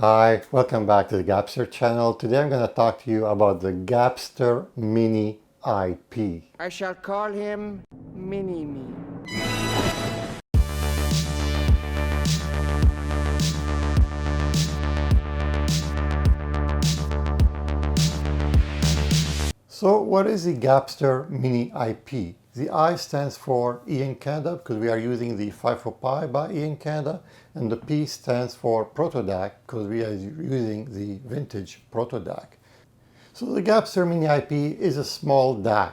Hi, welcome back to the Gabster channel. Today I'm going to talk to you about the Gabster Mini IP. I shall call him Mini-Me. So what is the Gabster Mini IP? The I stands for E in Canada because we are using the FifoPi by E in Canada, and the P stands for Protodac because we are using the vintage Protodac. So the Gabster Mini IP is a small DAC,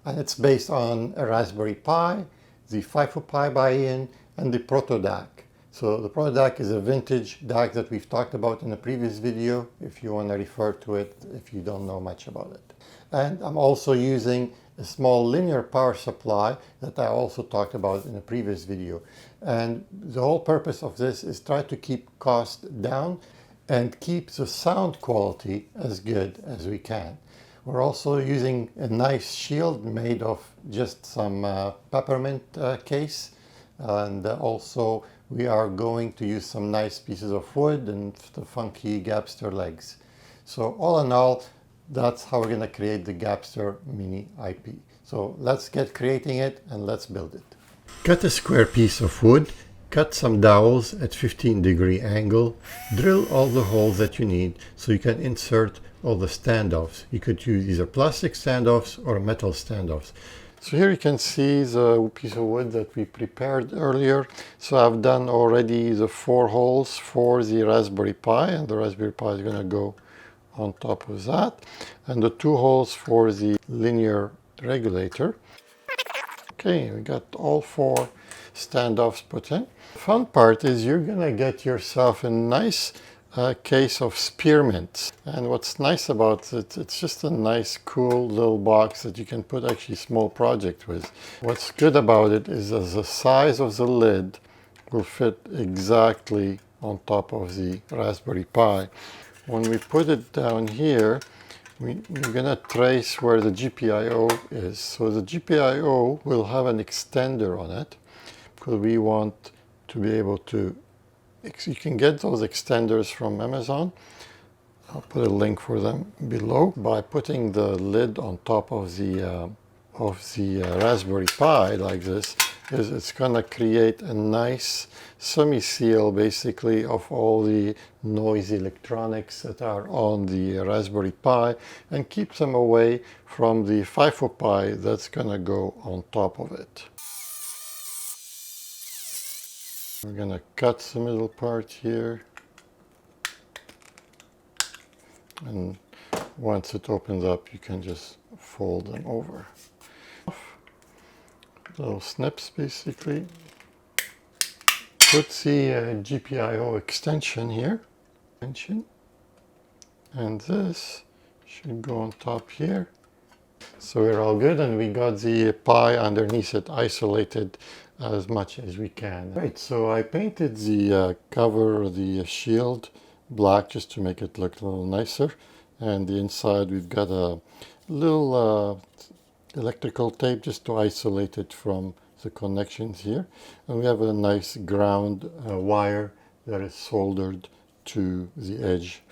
and it's based on a Raspberry Pi, the FifoPi by Ian, and the Protodac. So the Protodac is a vintage DAC that we've talked about in a previous video, if you want to refer to it if you don't know much about it. And I'm also using a small linear power supply that I also talked about in a previous video. And the whole purpose of this is try to keep costs down and keep the sound quality as good as we can. We're also using a nice shield made of just some peppermint case, and also we are going to use some nice pieces of wood and the funky Gabster legs. So all in all, that's how we're going to create the Gabster Mini IP. So let's get creating it and let's build it. Cut a square piece of wood, cut some dowels at 15-degree angle, drill all the holes that you need so you can insert all the standoffs. You could use either plastic standoffs or metal standoffs. So here you can see the piece of wood that we prepared earlier. So I've done already the 4 holes for the Raspberry Pi, and the Raspberry Pi is going to go on top of that, and the 2 holes for the linear regulator. Okay, we got all 4 standoffs put in. The fun part is you're gonna get yourself a nice case of spearmints, and what's nice about it, it's just a nice cool little box that you can put actually small project with. What's good about it is that the size of the lid will fit exactly on top of the Raspberry Pi. When we put it down here, we're going to trace where the Gpio is. So the Gpio will have an extender on it because we want to be able to, you can get those extenders from Amazon. I'll put a link for them below. By putting the lid on top of the Raspberry Pi like this, it's going to create a nice semi-seal basically of all the noisy electronics that are on the Raspberry Pi and keep them away from the FifoPi that's going to go on top of it. We're going to cut the middle part here, and once it opens up you can just fold them over. Little snips basically. Put the Gpio extension here, and this should go on top here. So we're all good, and we got the Pi underneath it isolated as much as we can. Right, so I painted the cover of the shield black just to make it look a little nicer, and the inside we've got a little electrical tape just to isolate it from the connections here, and we have a nice ground wire that is soldered to the edge,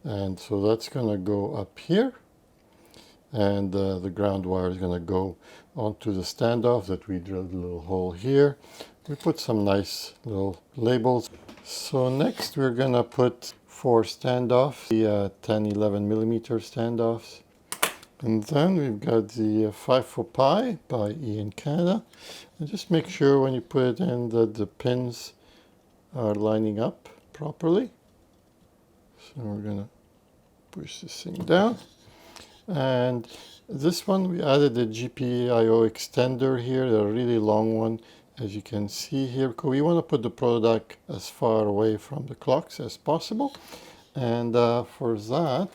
and so that's going to go up here, and the ground wire is going to go onto the standoff that we drilled a little hole here. We put some nice little labels. So next we're going to put 4 standoffs, the 10-11 millimeter standoffs. And then we've got the FifoPi by E in Canada. And just make sure when you put it in that the pins are lining up properly. So we're going to push this thing down. And this one we added a Gpio extender here, a really long one, as you can see here, because we want to put the Protodac as far away from the clocks as possible. And for that,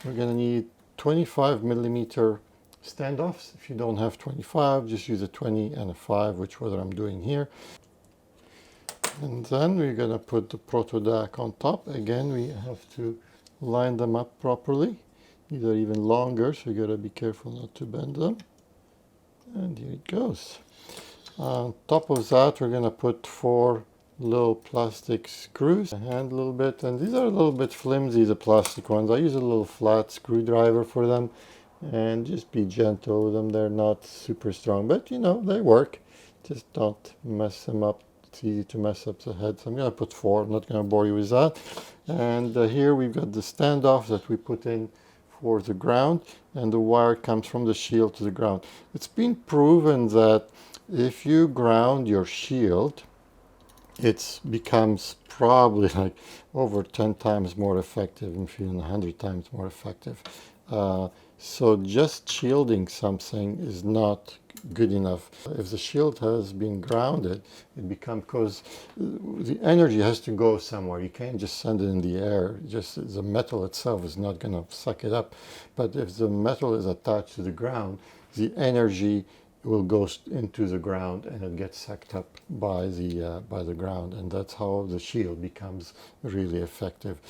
we're going to need 25 millimeter standoffs. If you don't have 25, just use a 20 and a 5, which is what I'm doing here. And then we're going to put the Protodac on top. Again, we have to line them up properly. These are even longer, so you got to be careful not to bend them. And here it goes. On top of that, we're going to put 4 little plastic screws, a hand a little bit, and these are a little bit flimsy, the plastic ones. I use a little flat screwdriver for them, and just be gentle with them. They're not super strong, but you know, they work. Just don't mess them up. It's easy to mess up the head. So I'm going to put 4. I'm not going to bore you with that. And here we've got the standoff that we put in for the ground, and the wire comes from the shield to the ground. It's been proven that if you ground your shield, it becomes probably like over 10 times more effective, and even 100 times more effective. So just shielding something is not good enough. If the shield has been grounded, it becomes, because the energy has to go somewhere. You can't just send it in the air. Just the metal itself is not going to suck it up. But if the metal is attached to the ground, the energy will go into the ground and it gets sucked up by the ground, and that's how the shield becomes really effective.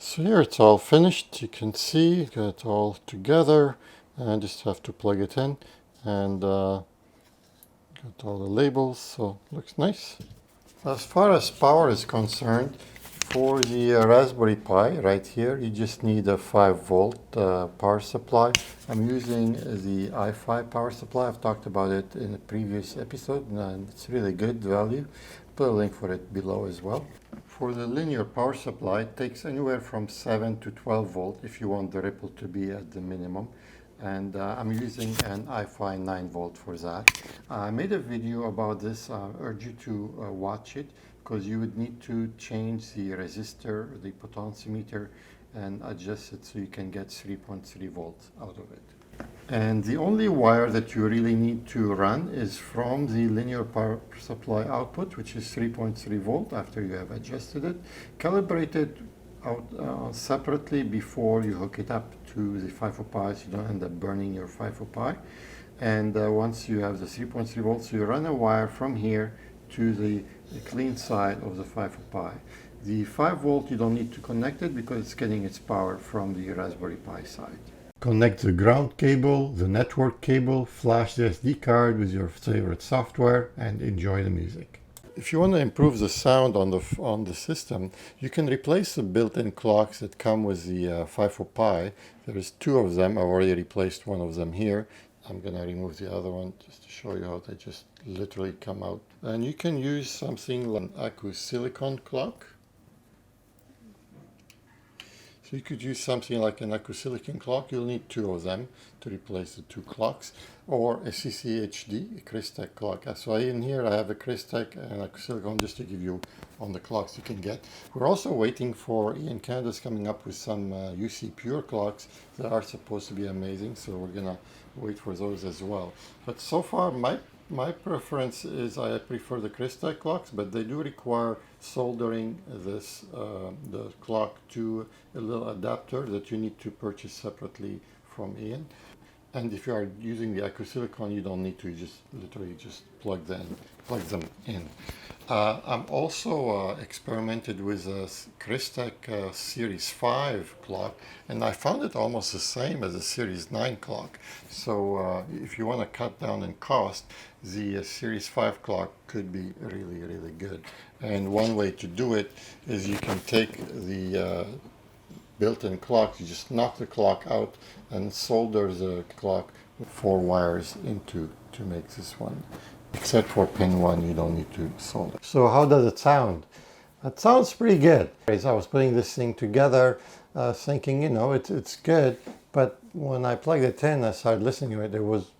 So here it's all finished. You can see got it all together, and just have to plug it in, and got all the labels, so looks nice. As far as power is concerned, for the Raspberry Pi right here, you just need a 5-volt power supply. I'm using the HiFi power supply. I've talked about it in a previous episode, and it's really good value. Put a link for it below as well. For the linear power supply, it takes anywhere from 7 to 12 volt if you want the ripple to be at the minimum. And I'm using an HiFi 9-volt for that. I made a video about this. I urge you to watch it, because you would need to change the resistor, the potentiometer, and adjust it so you can get 3.3 volts out of it. And the only wire that you really need to run is from the linear power supply output, which is 3.3 volt after you have adjusted it. Calibrate it out separately before you hook it up to the FifoPi, so you don't end up burning your FifoPi. And once you have the 3.3 volts, you run a wire from here to the clean side of the FifoPi. The 5-volt, you don't need to connect it because it's getting its power from the Raspberry Pi side. Connect the ground cable, the network cable, flash the SD card with your favorite software, and enjoy the music. If you want to improve the sound on the system, you can replace the built-in clocks that come with the FifoPi. There's 2 of them. I've already replaced one of them here. I'm going to remove the other one just to show you how they just literally come out. And you can use something like an Accu silicon clock. So you could use something like an Accu silicon clock. You'll need 2 of them to replace the 2 clocks, or a CCHD, a Crystec clock. So in here I have a Crystec and Accu silicon, just to give you on the clocks you can get. We're also waiting for Ian Canada's coming up with some UC Pure clocks that are supposed to be amazing, so we're gonna wait for those as well. But so far my preference is I prefer the Crystec clocks, but they do require soldering this the clock to a little adapter that you need to purchase separately from Ian. And if you are using the Accu silicon, you don't need to. You just literally just plug them in. I'm also experimented with a Crystec Series 5 clock, and I found it almost the same as a Series 9 clock. So if you want to cut down in cost, the Series 5 clock could be really, really good. And one way to do it is you can take the built-in clock, you just knock the clock out and solder the clock with 4 wires into to make this one. Except for pin 1, you don't need to solder. So how does it sound? It sounds pretty good. As I was putting this thing together, thinking, you know, it's good, but when I plugged it in, I started listening to it, it was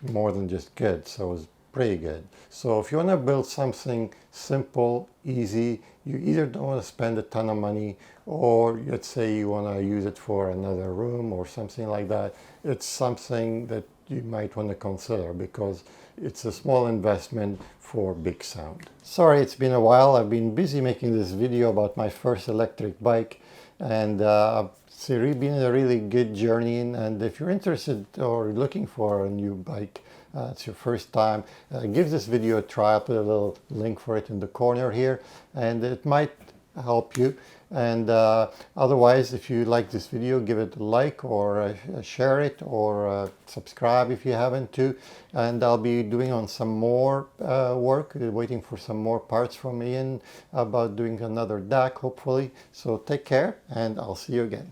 more than just good, so it was pretty good. So if you want to build something simple, easy, you either don't want to spend a ton of money, or let's say you want to use it for another room or something like that, it's something that you might want to consider, because it's a small investment for big sound. Sorry, it's been a while. I've been busy making this video about my first electric bike, and it's really been a really good journey. And if you're interested or looking for a new bike, it's your first time, give this video a try. I'll put a little link for it in the corner here, and it might help you. And otherwise, if you like this video, give it a like or share it or subscribe if you haven't to. And I'll be doing on some more work, waiting for some more parts from Ian about doing another DAC hopefully. So take care and I'll see you again.